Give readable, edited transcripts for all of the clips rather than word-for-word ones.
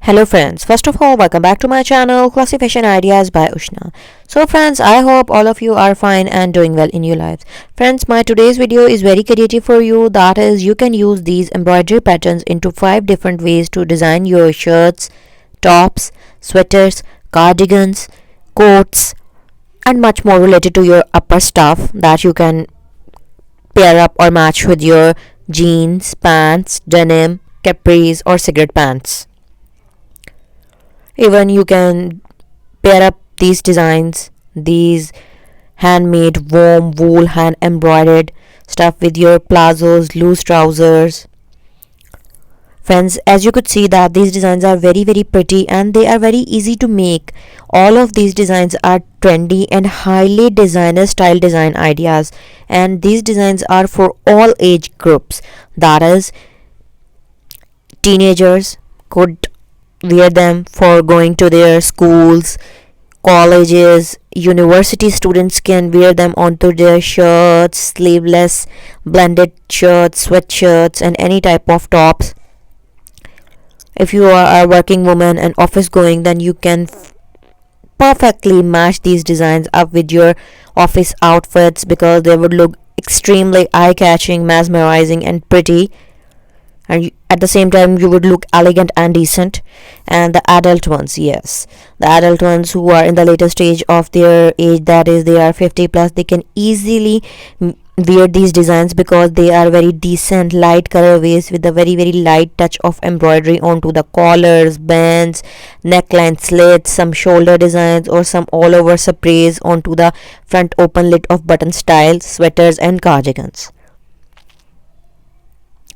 Hello friends, first of all welcome back to my channel Classy Fashion Ideas by Ushna. So friends, I hope all of you are fine and doing well in your lives. Friends, my today's video is very creative for you. That is, you can use these embroidery patterns into 5 different ways to design your shirts, tops, sweaters, cardigans, coats and much more related to your upper stuff that you can pair up or match with your jeans, pants, denim, capris or cigarette pants. Even you can pair up these designs, these handmade warm wool hand embroidered stuff with your plazos, loose trousers. Friends, as you could see that these designs are very pretty and they are very easy to make. All of these designs are trendy and highly designer style design ideas, and these designs are for all age groups. That is, teenagers could wear them for going to their schools, colleges, university students can wear them onto their shirts, sleeveless, blended shirts, sweatshirts and any type of tops. If you are a working woman and office going, then you can perfectly match these designs up with your office outfits because they would look extremely eye-catching, mesmerizing and pretty, and at the same time you would look elegant and decent. And the adult ones, yes, the adult ones who are in the later stage of their age, that is they are 50 plus, they can easily wear these designs because they are very decent light colorways with a very light touch of embroidery onto the collars, bands, neckline slits, some shoulder designs or some all over sprays onto the front open lid of button style sweaters and cardigans.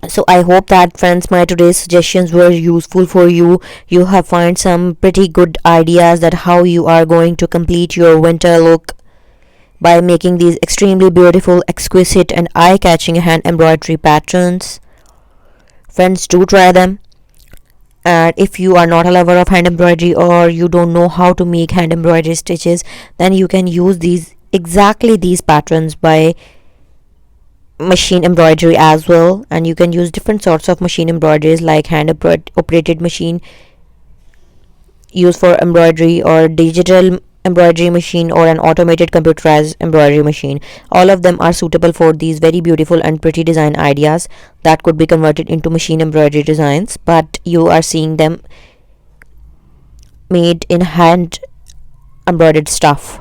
So I hope that friends, my today's suggestions were useful for you. You have found some pretty good ideas that how you are going to complete your winter look by making these extremely beautiful, exquisite and eye-catching hand embroidery patterns. Friends, do try them. And if you are not a lover of hand embroidery or you don't know how to make hand embroidery stitches, then you can use exactly these patterns by machine embroidery as well. And you can use different sorts of machine embroideries like hand operated machine used for embroidery, or digital embroidery machine, or an automated computerized embroidery machine. All of them are suitable for these very beautiful and pretty design ideas that could be converted into machine embroidery designs, but you are seeing them made in hand embroidered stuff.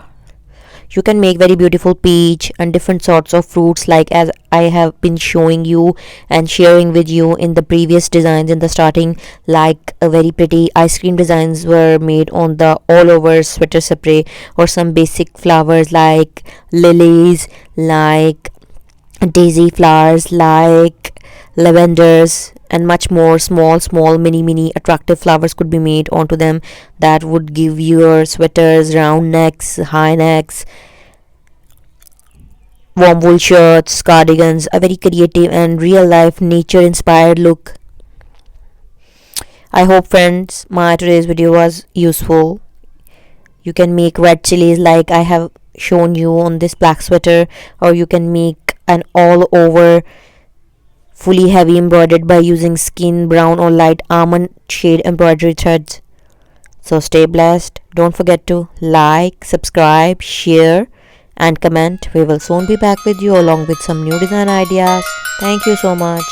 You can make very beautiful peach and different sorts of fruits, like as I have been showing you and sharing with you in the previous designs in the starting, like a very pretty ice cream designs were made on the all over sweater spray, or some basic flowers like lilies, like daisy flowers, like lavenders and much more. Small mini attractive flowers could be made onto them that would give your sweaters round necks, high necks, warm wool shirts, cardigans a very creative and real life nature inspired look. I hope friends, my today's video was useful. You can make red chilies like I have shown you on this black sweater, or you can make an all over fully heavy embroidered by using skin brown or light almond shade embroidery threads. So stay blessed. Don't forget to like, subscribe, share and comment. We will soon be back with you along with some new design ideas. Thank you so much.